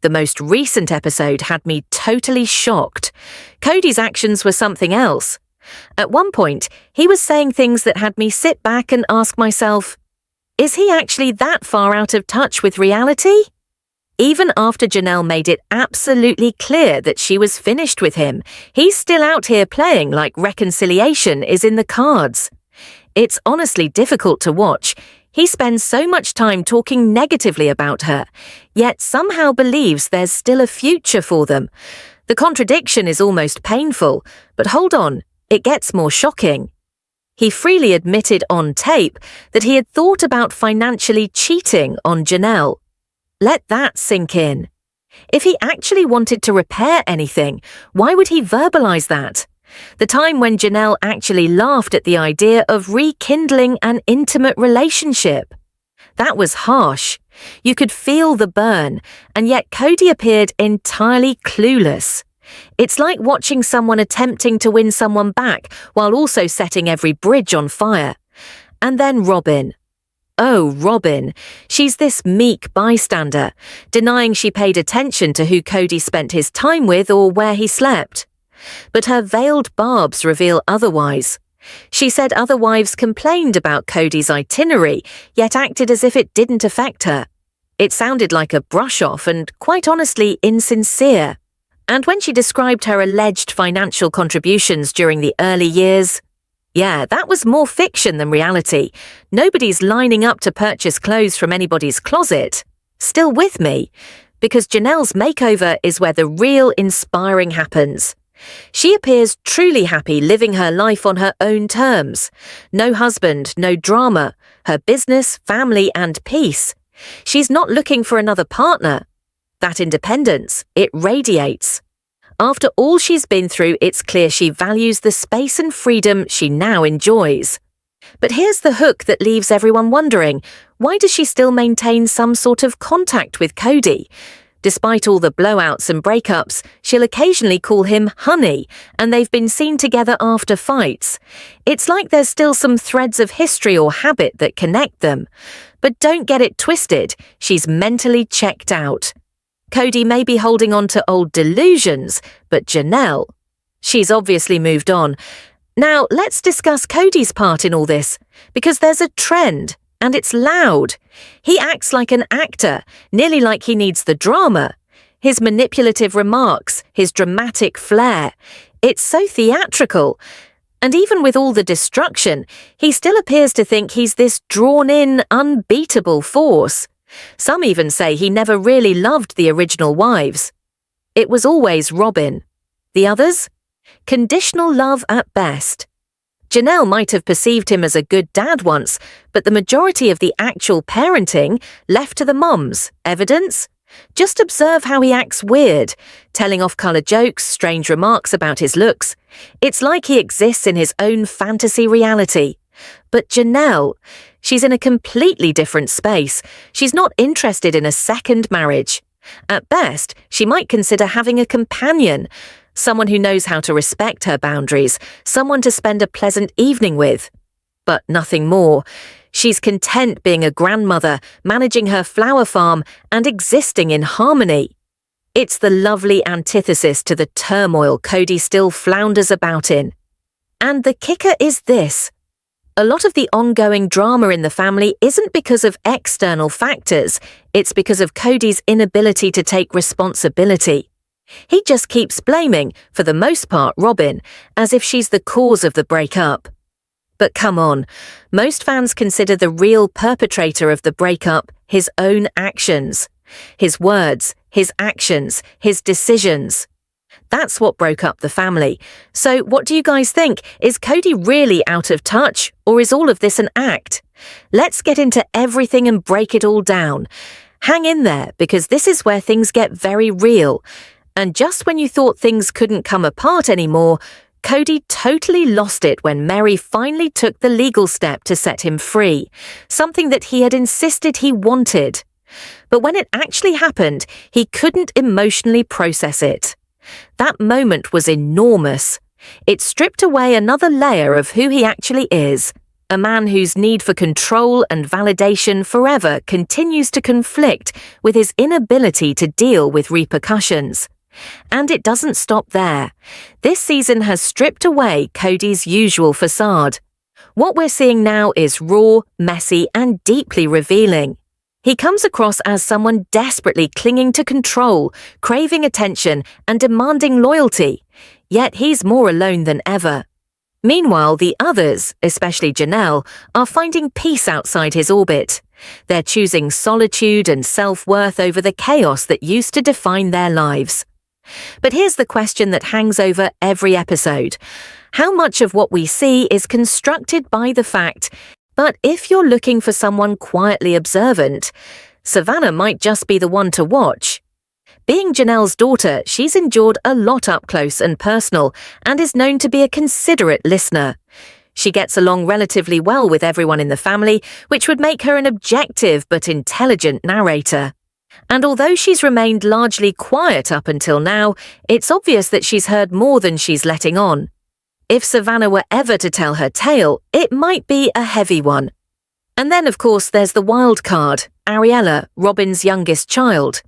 The most recent episode had me totally shocked. Cody's actions were something else. At one point, he was saying things that had me sit back and ask myself, is he actually that far out of touch with reality? Even after Janelle made it absolutely clear that she was finished with him, he's still out here playing like reconciliation is in the cards. It's honestly difficult to watch. He spends so much time talking negatively about her, yet somehow believes there's still a future for them. The contradiction is almost painful, but hold on, it gets more shocking. He freely admitted on tape that he had thought about financially cheating on Janelle. Let that sink in. If he actually wanted to repair anything, why would he verbalize that? The time when Janelle actually laughed at the idea of rekindling an intimate relationship. That was harsh. You could feel the burn, and yet Cody appeared entirely clueless. It's like watching someone attempting to win someone back while also setting every bridge on fire. And then Robyn. Oh, Robyn. She's this meek bystander, denying she paid attention to who Cody spent his time with or where he slept. But her veiled barbs reveal otherwise. She said other wives complained about Cody's itinerary, yet acted as if it didn't affect her. It sounded like a brush-off and, quite honestly, insincere. And when she described her alleged financial contributions during the early years, yeah, that was more fiction than reality. Nobody's lining up to purchase clothes from anybody's closet. Still with me? Because Janelle's makeover is where the real inspiring happens. She appears truly happy living her life on her own terms. No husband, no drama, her business, family, and peace. She's not looking for another partner. That independence, it radiates. After all she's been through, it's clear she values the space and freedom she now enjoys. But here's the hook that leaves everyone wondering, why does she still maintain some sort of contact with Cody? Despite all the blowouts and breakups, she'll occasionally call him honey, and they've been seen together after fights. It's like there's still some threads of history or habit that connect them. But don't get it twisted, she's mentally checked out. Cody may be holding on to old delusions, but Janelle, she's obviously moved on. Now, let's discuss Cody's part in all this, because there's a trend, and it's loud. He acts like an actor, nearly like he needs the drama. His manipulative remarks, his dramatic flair, it's so theatrical. And even with all the destruction, he still appears to think he's this drawn-in, unbeatable force. Some even say he never really loved the original wives. It was always Robyn. The others? Conditional love at best. Janelle might have perceived him as a good dad once, but the majority of the actual parenting left to the moms. Evidence? Just observe how he acts weird, telling off-color jokes, strange remarks about his looks. It's like he exists in his own fantasy reality. But Janelle, she's in a completely different space. She's not interested in a second marriage. At best, she might consider having a companion, someone who knows how to respect her boundaries, someone to spend a pleasant evening with. But nothing more. She's content being a grandmother, managing her flower farm, and existing in harmony. It's the lovely antithesis to the turmoil Cody still flounders about in. And the kicker is this. A lot of the ongoing drama in the family isn't because of external factors, it's because of Cody's inability to take responsibility. He just keeps blaming, for the most part, Robyn, as if she's the cause of the breakup. But come on, most fans consider the real perpetrator of the breakup his own actions. His words, his actions, his decisions. That's what broke up the family. So what do you guys think? Is Cody really out of touch, or is all of this an act? Let's get into everything and break it all down. Hang in there, because this is where things get very real. And just when you thought things couldn't come apart anymore, Cody totally lost it when Mary finally took the legal step to set him free, something that he had insisted he wanted. But when it actually happened, he couldn't emotionally process it. That moment was enormous. It stripped away another layer of who he actually is. a man whose need for control and validation forever continues to conflict with his inability to deal with repercussions. And it doesn't stop there. This season has stripped away Cody's usual facade. What we're seeing now is raw, messy, and deeply revealing. He comes across as someone desperately clinging to control, craving attention, and demanding loyalty. Yet he's more alone than ever. Meanwhile, the others, especially Janelle, are finding peace outside his orbit. They're choosing solitude and self-worth over the chaos that used to define their lives. But here's the question that hangs over every episode. How much of what we see is constructed by the fact, but if you're looking for someone quietly observant, Savannah might just be the one to watch. Being Janelle's daughter, she's endured a lot up close and personal and is known to be a considerate listener. She gets along relatively well with everyone in the family, which would make her an objective but intelligent narrator. And although she's remained largely quiet up until now, it's obvious that she's heard more than she's letting on. If Savannah were ever to tell her tale, it might be a heavy one. And then, of course, there's the wild card, Ariella, Robyn's youngest child.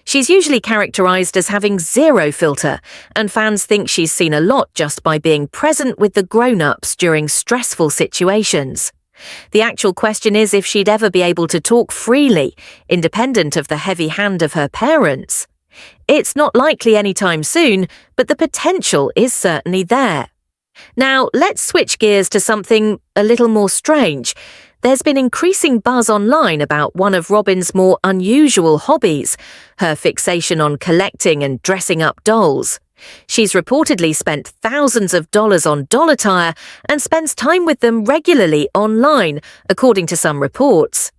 She's usually characterized as having zero filter, and fans think she's seen a lot just by being present with the grown-ups during stressful situations. The actual question is if she'd ever be able to talk freely, independent of the heavy hand of her parents. It's not likely anytime soon, but the potential is certainly there. Now, let's switch gears to something a little more strange. There's been increasing buzz online about one of Robyn's more unusual hobbies, her fixation on collecting and dressing up dolls. She's reportedly spent thousands of dollars on doll attire and spends time with them regularly online, according to some reports.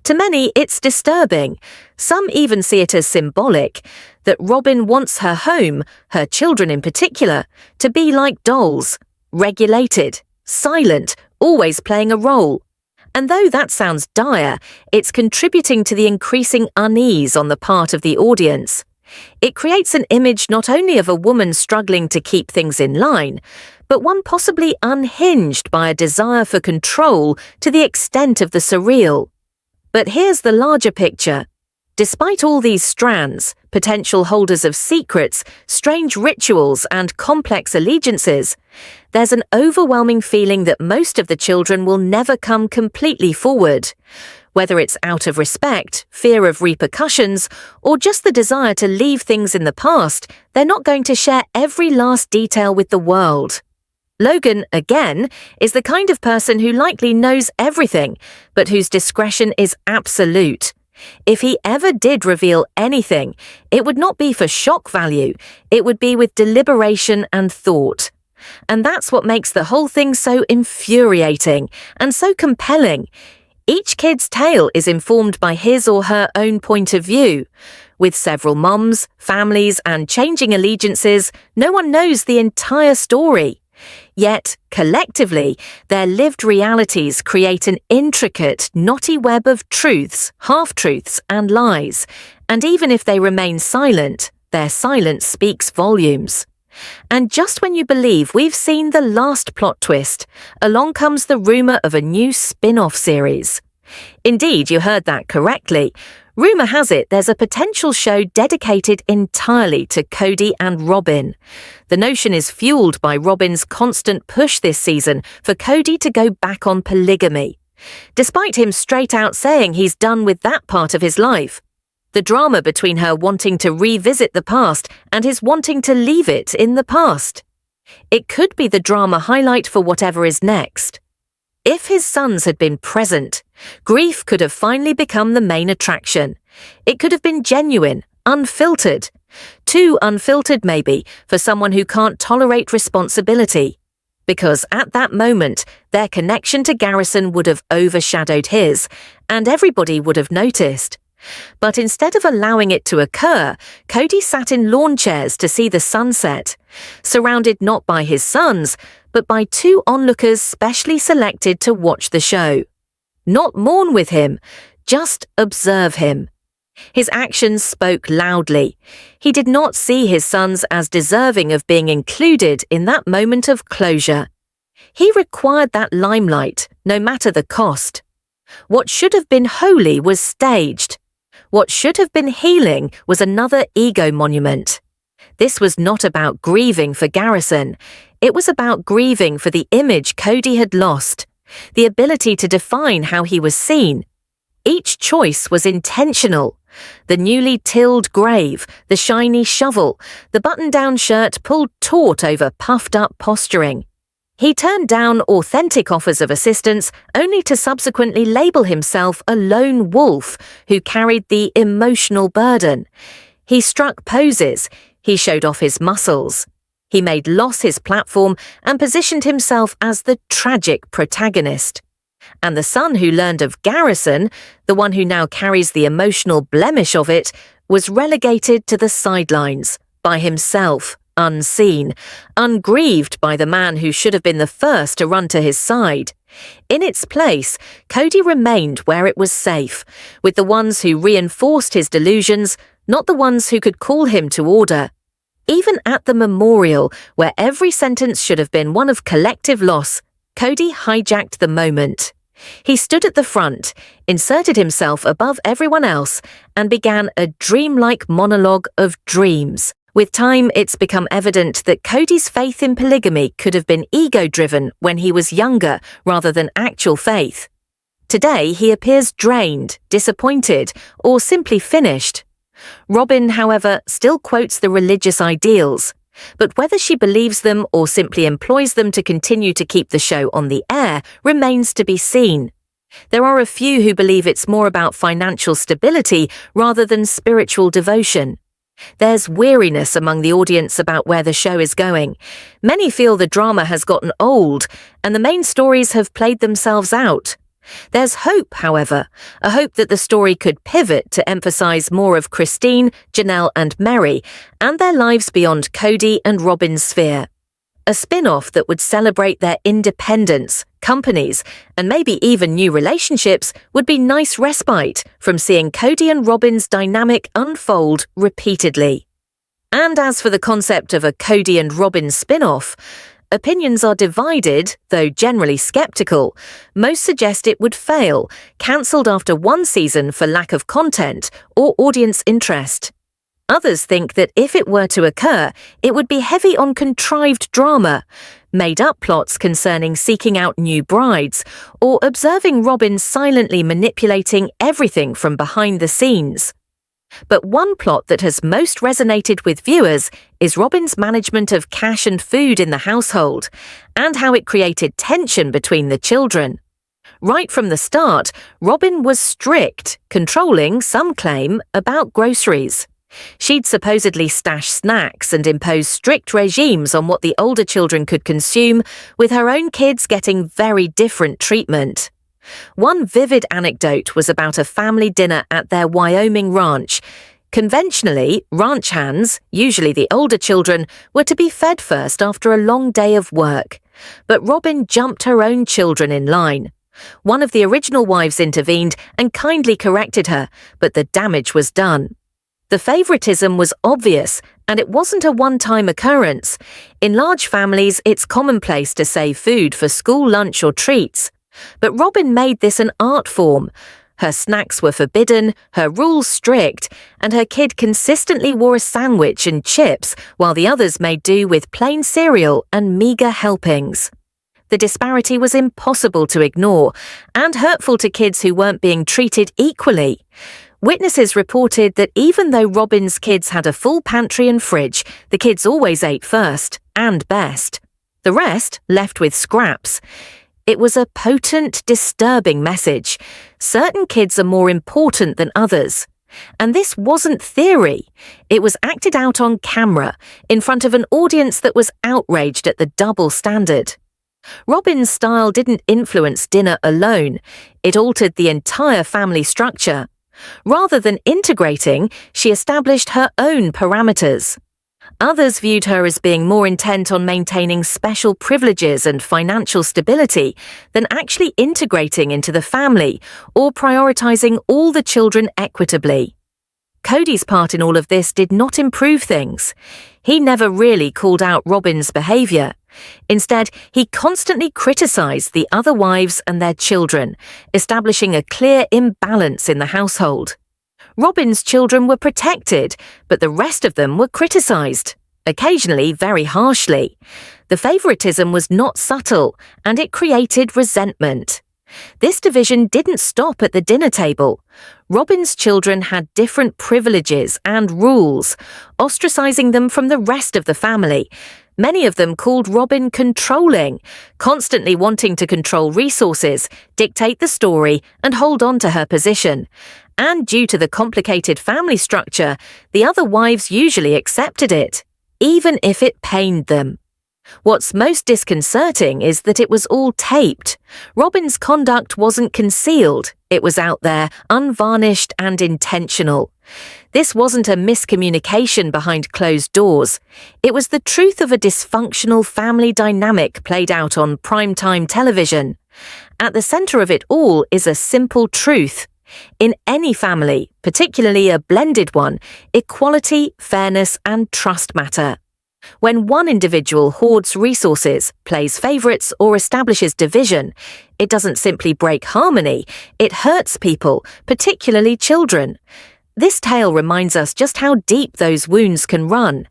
To many, it's disturbing. Some even see it as symbolic, that Robyn wants her home, her children in particular, to be like dolls, regulated, silent, always playing a role. And though that sounds dire, it's contributing to the increasing unease on the part of the audience. It creates an image not only of a woman struggling to keep things in line, but one possibly unhinged by a desire for control to the extent of the surreal. But here's the larger picture. Despite all these strands, potential holders of secrets, strange rituals, and complex allegiances, there's an overwhelming feeling that most of the children will never come completely forward. Whether it's out of respect, fear of repercussions, or just the desire to leave things in the past, they're not going to share every last detail with the world. Logan, again, is the kind of person who likely knows everything, but whose discretion is absolute. If he ever did reveal anything, it would not be for shock value, it would be with deliberation and thought. And that's what makes the whole thing so infuriating and so compelling. Each kid's tale is informed by his or her own point of view. With several moms, families, and changing allegiances, no one knows the entire story. Yet, collectively, their lived realities create an intricate, knotty web of truths, half-truths, and lies. And even if they remain silent, their silence speaks volumes. And just when you believe we've seen the last plot twist, along comes the rumour of a new spin-off series. Indeed, you heard that correctly. Rumour has it there's a potential show dedicated entirely to Cody and Robyn. The notion is fueled by Robyn's constant push this season for Cody to go back on polygamy. Despite him straight out saying he's done with that part of his life. The drama between her wanting to revisit the past and his wanting to leave it in the past. It could be the drama highlight for whatever is next. If his sons had been present, grief could have finally become the main attraction. It could have been genuine, unfiltered. Too unfiltered, maybe, for someone who can't tolerate responsibility. Because at that moment, their connection to Garrison would have overshadowed his, and everybody would have noticed. But instead of allowing it to occur, Cody sat in lawn chairs to see the sunset, surrounded not by his sons, but by two onlookers specially selected to watch the show. Not mourn with him, just observe him. His actions spoke loudly. He did not see his sons as deserving of being included in that moment of closure. He required that limelight, no matter the cost. What should have been holy was staged. What should have been healing was another ego monument. This was not about grieving for Garrison. It was about grieving for the image Cody had lost, the ability to define how he was seen. Each choice was intentional. The newly tilled grave, the shiny shovel, the button-down shirt pulled taut over puffed-up posturing. He turned down authentic offers of assistance only to subsequently label himself a lone wolf who carried the emotional burden. He struck poses. He showed off his muscles. He made loss his platform and positioned himself as the tragic protagonist. And the son who learned of Garrison, the one who now carries the emotional blemish of it, was relegated to the sidelines, by himself, unseen, ungrieved by the man who should have been the first to run to his side. In its place, Cody remained where it was safe, with the ones who reinforced his delusions, not the ones who could call him to order. Even at the memorial, where every sentence should have been one of collective loss, Cody hijacked the moment. He stood at the front, inserted himself above everyone else, and began a dreamlike monologue of dreams. With time, it's become evident that Cody's faith in polygamy could have been ego-driven when he was younger rather than actual faith. Today, he appears drained, disappointed, or simply finished. Robyn, however, still quotes the religious ideals, but whether she believes them or simply employs them to continue to keep the show on the air remains to be seen. There are a few who believe it's more about financial stability rather than spiritual devotion. There's weariness among the audience about where the show is going. Many feel the drama has gotten old, and the main stories have played themselves out. There's hope, however, a hope that the story could pivot to emphasize more of Christine, Janelle and Mary, and their lives beyond Cody and Robyn's sphere. A spin-off that would celebrate their independence, companies, and maybe even new relationships would be nice respite from seeing Cody and Robyn's dynamic unfold repeatedly. And as for the concept of a Cody and Robyn spin-off, opinions are divided, though generally skeptical. Most suggest it would fail, cancelled after one season for lack of content or audience interest. Others think that if it were to occur, it would be heavy on contrived drama, made-up plots concerning seeking out new brides, or observing Robyn silently manipulating everything from behind the scenes. But one plot that has most resonated with viewers is Robyn's management of cash and food in the household, and how it created tension between the children. Right from the start, Robyn was strict, controlling, some claim, about groceries. She'd supposedly stash snacks and impose strict regimes on what the older children could consume, with her own kids getting very different treatment. One vivid anecdote was about a family dinner at their Wyoming ranch. Conventionally, ranch hands, usually the older children, were to be fed first after a long day of work. But Robyn jumped her own children in line. One of the original wives intervened and kindly corrected her, but the damage was done. The favoritism was obvious, and it wasn't a one-time occurrence. In large families, it's commonplace to save food for school lunch or treats. But Robyn made this an art form. Her snacks were forbidden, her rules strict, and her kid consistently wore a sandwich and chips while the others made do with plain cereal and meagre helpings. The disparity was impossible to ignore, and hurtful to kids who weren't being treated equally. Witnesses reported that even though Robyn's kids had a full pantry and fridge, the kids always ate first, and best. The rest left with scraps. It was a potent, disturbing message. Certain kids are more important than others. And this wasn't theory. It was acted out on camera, in front of an audience that was outraged at the double standard. Robyn's style didn't influence dinner alone. It altered the entire family structure. Rather than integrating, she established her own parameters. Others viewed her as being more intent on maintaining special privileges and financial stability than actually integrating into the family or prioritizing all the children equitably. Cody's part in all of this did not improve things. He never really called out Robyn's behavior. Instead, he constantly criticised the other wives and their children, establishing a clear imbalance in the household. Robyn's children were protected, but the rest of them were criticised, occasionally very harshly. The favoritism was not subtle, and it created resentment. This division didn't stop at the dinner table. Robyn's children had different privileges and rules, ostracising them from the rest of the family. Many of them called Robyn controlling, constantly wanting to control resources, dictate the story, and hold on to her position. And due to the complicated family structure, the other wives usually accepted it, even if it pained them. What's most disconcerting is that it was all taped. Robyn's conduct wasn't concealed. It was out there, unvarnished and intentional. This wasn't a miscommunication behind closed doors. It was the truth of a dysfunctional family dynamic played out on primetime television. At the center of it all is a simple truth. In any family, particularly a blended one, equality, fairness and trust matter. When one individual hoards resources, plays favourites, or establishes division, it doesn't simply break harmony, it hurts people, particularly children. This tale reminds us just how deep those wounds can run.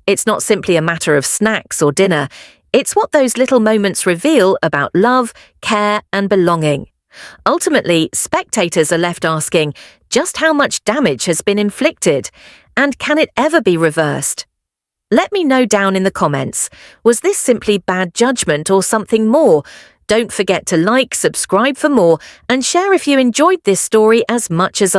It's not simply a matter of snacks or dinner, it's what those little moments reveal about love, care, and belonging. Ultimately, spectators are left asking just how much damage has been inflicted, and can it ever be reversed? Let me know down in the comments. Was this simply bad judgment or something more? Don't forget to like, subscribe for more, and share if you enjoyed this story as much as